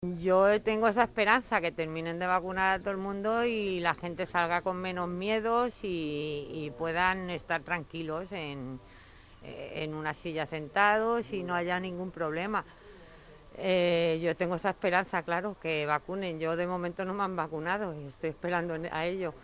Yo tengo esa esperanza que terminen de vacunar a todo el mundo y la gente salga con menos miedos y puedan estar tranquilos en una silla sentados y no haya ningún problema. Yo tengo esa esperanza, claro, que vacunen. Yo de momento no me han vacunado y estoy esperando a ello.